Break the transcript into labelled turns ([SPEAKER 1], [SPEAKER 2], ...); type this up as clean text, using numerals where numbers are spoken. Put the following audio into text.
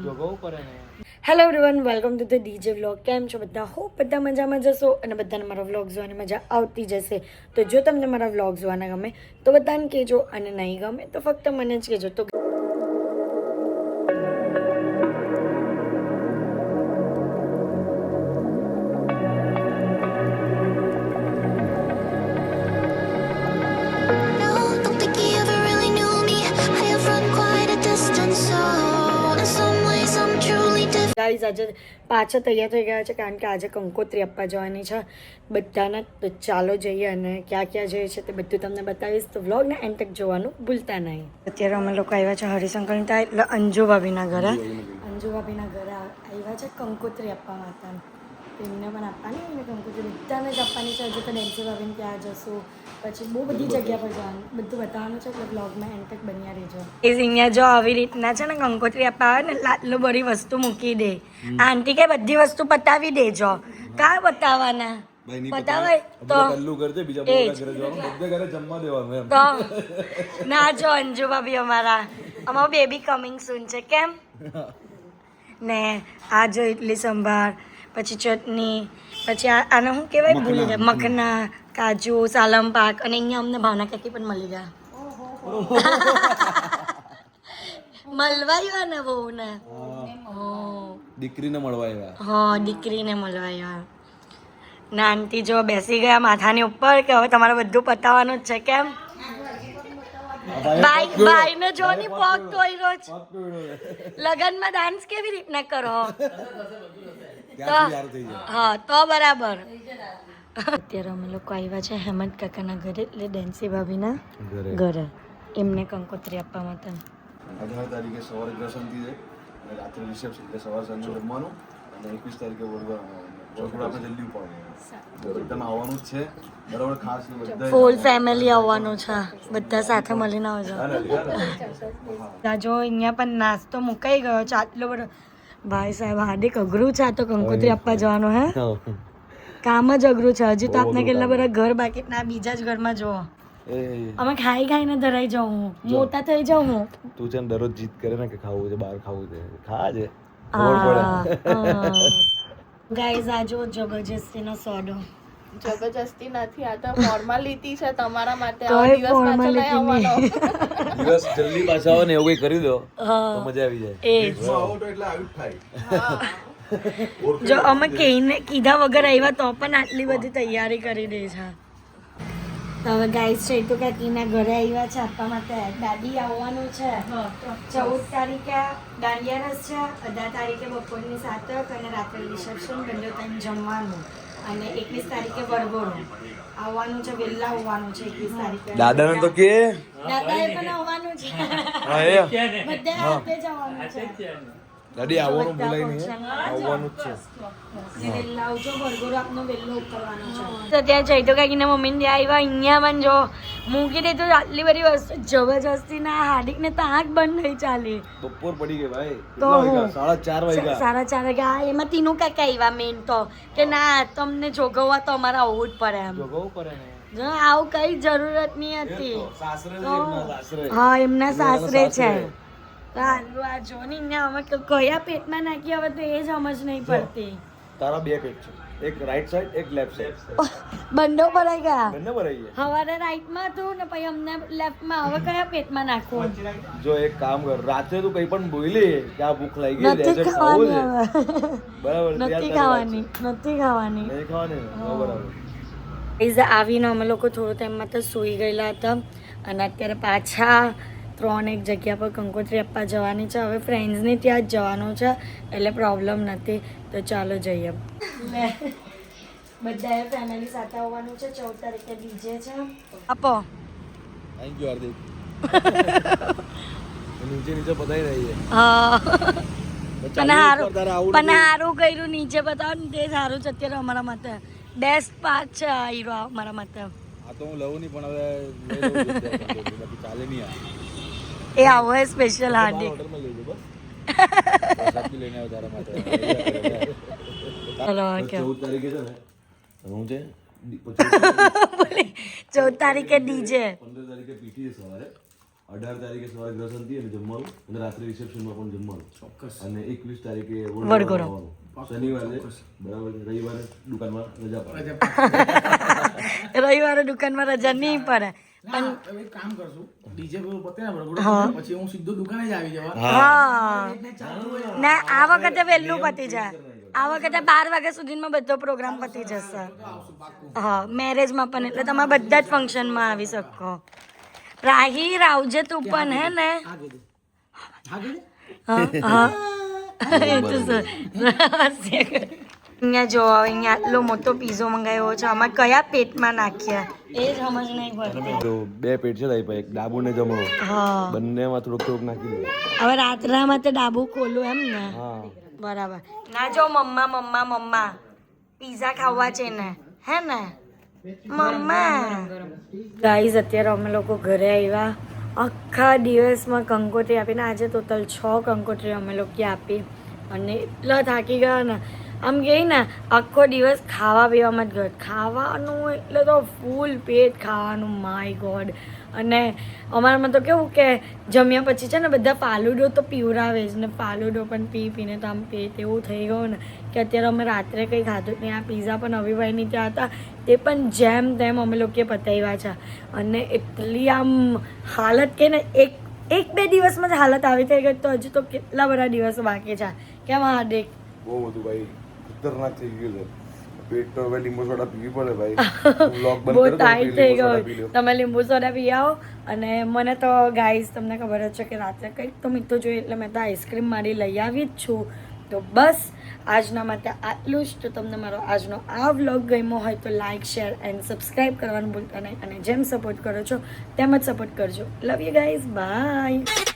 [SPEAKER 1] Hello everyone, welcome to the DJ vlog. કેમ છો બધા? હોપ બધા મજામાં જશો અને બધાને મારા વ્લોગ જોવાની મજા આવતી જશે. તો જો તમને મારા વ્લોગ જોવાના ગમે તો બધાને કહેજો, અને નહીં ગમે તો ફક્ત મને જ કહેજો. તો ગાઈઝ આજે પાછા તૈયાર થઈ ગયા છે, કારણ કે આજે કંકોત્રી આપવા જવાની છે બધાને. તો ચાલો જઈએ, અને ક્યાં ક્યાં જઈએ છે તે બધું તમને બતાવીશ. તો વ્લોગને એન્ડ તક જોવાનું ભૂલતા નહીં. અત્યારે અમે લોકો આવ્યા છે હરિશંકરની ત્યાં, એટલે અંજુ ભાભીના ઘરે. અંજુ ભાભીના ઘરે આવ્યા છે કંકોત્રી આપવા માટે. એમને પણ આપવાની, અને કંકોત્રી બધાને જ આપવાની છે. હજુ તો ડેન્સી ભાભીને ત્યાં જશું, પછી બહુ બધી જગ્યા પર જવાનું, બધું બતાવવાનું છે. એટલે બ્લોગમાં એન્ડ તક બન્યા રહેજો. એ અહીંયા જો આવી રીતના છે ને કંકોત્રી આપવા આવે ને, આટલું બધી વસ્તુ મૂકી દે. આંટી કે બધી વસ્તુ બતાવી દેજો. કાં બતાવવાના? બતાવાય તો ના જો અંજુ ભાભી અમારા બેબી કમિંગ સૂન છે. કેમ ને આ જો ઇડલી સંભાર, પછી ચટણી, પછી આને શું કહેવાય ભૂલી જાય, મખના, કાજુ, સાલમ પાક, અને અહીંયા અમને ભાવના કાકી પણ મળી ગયા. મળવાયું ને બહુ ને
[SPEAKER 2] દીકરીને મળવા.
[SPEAKER 1] હા, દીકરીને મળવા. નાનથી જો બેસી ગયા માથાની ઉપર કે હવે તમારે બધું પતાવવાનું જ છે. કેમ ભાઈ ને જો ની પગ તોડ્યો છે. લગનમાં ડાન્સ કેવી રીતના કરો? હા તો બરાબર. અત્યારે અમે લોકો આવ્યા છે હેમંત કાકાના ઘરે, એટલે ડેન્સી ભાભીના ઘરે, એમને કંકોત્રી આપવા માટે.
[SPEAKER 2] 18 તારીખે સવારે ગ્રસંતી છે, રાત્રે રિસેપ્શન, એટલે સવાર સાંજે રમવાનું, અને 21 તારીખે વડોદરા આપણે જલ્દી ઉપાડવાનું. બધાને આવવાનું જ છે, બરાબર? ખાસ બધા
[SPEAKER 1] ફૂલ ફેમિલી આવવાનું છે, બધા સાથે મળીને આવજો. જો અહીંયા પણ નાસ્તો મુકાઈ ગયો છે આટલો બધો. ભાઈ સાહેબ હાર્દિક અઘરું છે આ તો કંકોત્રી આપવા જવાનું. હે કામ જ અઘરું છે. હજી તો આપણે કેટલા બધા ઘર બાકી, ના બીજા જ ઘરમાં જો અમે ખાઈ ખાઈને ધરાઈ જાઉં, મોટા થઈ જાઉં.
[SPEAKER 2] તું છે ને દરરોજ જીત કરે ને કે ખાવું છે, બહાર ખાવું છે, ખાજે.
[SPEAKER 1] ગાઈઝ આ જો જબરજસ્તીનો સોડો.
[SPEAKER 3] જબરજસ્તી નથી, આ તો ફોર્માલિટી છે તમારા માટે.
[SPEAKER 1] તો
[SPEAKER 3] આ દિવસ પાછો નહીં આવવાનો.
[SPEAKER 2] દિવસ જલ્દી પાછા આવો ને એવું કઈ કરી દો તો મજા આવી જાય.
[SPEAKER 1] એ જો અમે કીધા વગર આવ્યા તો પણ આટલી બધી તૈયારી કરી દે છે. તો હવે ગાઈસ છે તો કાકીના ઘરે આવ્યા છે આપવા માટે. દાદી આવવાનું છે 14 તારીખે દાંડિયા રસ છે, 18 તારીખે બપોરની સાતક, અને રાત્રે રિસેપ્શન, બંને ટાઈમ જમવાનું, અને 21 તારીખે વરઘોડું આવવાનું છે. વહેલા આવવાનું છે 21 તારીખે.
[SPEAKER 2] દાદાને તો કે
[SPEAKER 1] દાદાએ પણ આવવાનું છે. બધા હાથે જ આવવાનું છે.
[SPEAKER 2] દાદી આવવાનું ભૂલાય નહીં, આવવાનું જ છે.
[SPEAKER 1] ત્યાં ચૈતો કાકીના મમ્મીને ત્યાં આવ્યા. અહીંયા પણ જો મૂકી દે તો આટલી બધી વસ્તુ જબરજસ્તી ના. હાર્દિક ને તો આંખ બંધ નહીં ચાલી.
[SPEAKER 2] બપોર પડી ગઈ ભાઈ.
[SPEAKER 1] તો
[SPEAKER 2] 4:30 વાગ્યા.
[SPEAKER 1] 4:30 વાગ્યા. એમાં તીનું કાકા આવ્યા મેન તો, કે ના તમને જોગવવા તો અમારે આવવું જ પડે એમ.
[SPEAKER 2] જોગવવું પડે ને.
[SPEAKER 1] જો આવું કઈ જરૂરત નહીં હતી.
[SPEAKER 2] સાસરે.
[SPEAKER 1] હા, એમના સાસરે છે. આ જો ને અમે કયા પેટમાં નાખી, હવે તો એ જ સમજ નહીં પડતી.
[SPEAKER 2] તારા બે પેટ છે, એક રાઈટ સાઈડ, એક લેફ્ટ સાઈડ.
[SPEAKER 1] બંને ભરાઈ ગયા.
[SPEAKER 2] બંને ભરાઈ ગયા.
[SPEAKER 1] હવારે રાઈટમાં હતું ને પછી અમને લેફ્ટમાં. હવે કયા પેટમાં નાખવું?
[SPEAKER 2] જો એક કામ કર, રાત્રે તું કઈ પણ બોલી કે આ ભૂખ લાગી ગઈ,
[SPEAKER 1] નથી ખાવાની.
[SPEAKER 2] બરાબર?
[SPEAKER 1] નથી ખાવાની, નથી ખાવાની.
[SPEAKER 2] નહીં ખાવાની. બરાબર.
[SPEAKER 1] આવીને અમે લોકો થોડો ટાઈમમાં તો સૂઈ ગયેલા હતા, અને અત્યારે પાછા 3 જગ્યા પર કંકોત્રી આપવા જવાની છે. હવે ફ્રેન્ડ્સને ત્યાં જ જવાનું છે, એટલે પ્રોબ્લેમ નથી. તો ચાલો જઈએ. બધાએ ફેમિલી સાથે આવવાનું છે. 14 તારીખે ડીજે છે. આપો.
[SPEAKER 2] થેન્ક યુ હાર્દિક. નીચે બતાવી રહી છે.
[SPEAKER 1] હા, પણ સારું કર્યું નીચે બતાવો ને, તે સારું છે અત્યારે અમારા માટે. બેસ્ટ પાર્ટ છે આ હીરો અમારા માટે.
[SPEAKER 2] આ તો હું લઉં નહીં, પણ હવે ચાલે નહીં.
[SPEAKER 1] એ આવો હે સ્પેશિયલ હાર્દિક. ચલો
[SPEAKER 2] 14 તારીખે છે ને હું છે
[SPEAKER 1] 14 તારીખે ડીજે,
[SPEAKER 2] 15 તારીખે પીટી સવારે, 18 તારીખે સવારે ગ્રહ શાંતિ અને જમવાનું અને રાત્રે રિસેપ્શનમાં પણ જમવાનું
[SPEAKER 4] ચોક્કસ.
[SPEAKER 2] અને 21 તારીખે
[SPEAKER 1] વડઘોડો.
[SPEAKER 2] આવવાનું. શનિવારે બરાબર છે, રવિવારે દુકાનમાં રજા પડે.
[SPEAKER 1] રવિવારે દુકાનમાં રજા નહીં પડે.
[SPEAKER 4] ના, હવે એક કામ કરશું ડીજે પતે ને બરોબર પછી હું સીધો દુકાને જ આવી જવા
[SPEAKER 1] હા
[SPEAKER 4] એટલે ચાલુ હોય
[SPEAKER 1] ના આ વખતે વહેલું પતી જાય. આ વખતે 12 વાગ્યા સુધીમાં બધો પ્રોગ્રામ પતી જશે. હા મેરેજમાં પણ એટલે તમે બધા જ ફંક્શનમાં આવી શકો. રાહી રાવજે તું પણ હે ને. હા હા એ તો સર અહીંયા જો અહીંયા આટલો મોટો પીઝો મંગાવ્યો છે. આમાં કયા પેટમાં નાખ્યા એ જ સમજ નહીં પડતી.
[SPEAKER 2] તો 2 પેટ છે તારી પાસે, એક ડાબુ ને જમણો.
[SPEAKER 1] હા
[SPEAKER 2] બંનેમાં થોડુંક નાખી દે.
[SPEAKER 1] હવે રાત્રા માટે ડાબુ ખોલું એમ ને.
[SPEAKER 2] હા
[SPEAKER 1] બરાબર ના જો મમ્મા પીઝા ખાવા છે ને હે ને મમ્મા. ગાઈઝ અત્યારે અમે લોકો ઘરે આવ્યા. આખા દિવસમાં કંકોત્રી આપીને આજે ટોટલ 6 કંકોત્રી અમે લોકો આપી અને એટલા થાકી ગયા ને. આમ કહી ને આખો દિવસ ખાવા પીવામાં જ ગયો. ખાવાનું એટલે તો ફૂલ પેટ ખાવાનું માય ગોડ. અને અમારામાં તો કેવું કે જમ્યા પછી છે ને બધા ફાલુડો તો પીવરાવે જ ને ફાલુડો પણ પીને તો આમ પેટ એવું થઈ ગયું ને કે અત્યારે અમે રાત્રે કંઈ ખાધું જ નહીં. આ પીઝા પણ અવિભાઈની ત્યાં હતા તે પણ જેમ તેમ અમે લોકોએ પતાવ્યા છે. અને એટલી આમ હાલત કે ને એક બે દિવસમાં જ હાલત આવી થઈ ગઈ તો હજુ તો કેટલા બધા દિવસો બાકી છે. કેમ હાર્દિક?
[SPEAKER 2] બહુ બધું ભાઈ ખતરનાક થઈ ગયું છે. પેટ તો હવે લીંબુ સોડા પીવી પડે ભાઈ. વ્લોગ બંધ
[SPEAKER 1] બહુ
[SPEAKER 2] કરો તો
[SPEAKER 1] ટાઈટ થઈ
[SPEAKER 2] લીંબુ સોડા પી
[SPEAKER 1] ગયો.
[SPEAKER 2] લો.
[SPEAKER 1] તમે લીંબુ સોડા પી આવો. અને મને તો ગાઈઝ તમને ખબર જ છે કે રાત્રે કંઈક તો મીઠું જોઈએ એટલે મેં તો આઈસ્ક્રીમ મારી લઈ આવી જ છું. તો બસ આજના માટે આટલું જ. તો તમને મારો આજનો આ વ્લોગ ગમ્યો હોય તો લાઇક શેર એન્ડ સબસ્ક્રાઈબ કરવાનું ભૂલતા નહીં. અને જેમ સપોર્ટ કરો છો તેમ જ સપોર્ટ કરજો. Love you guys by.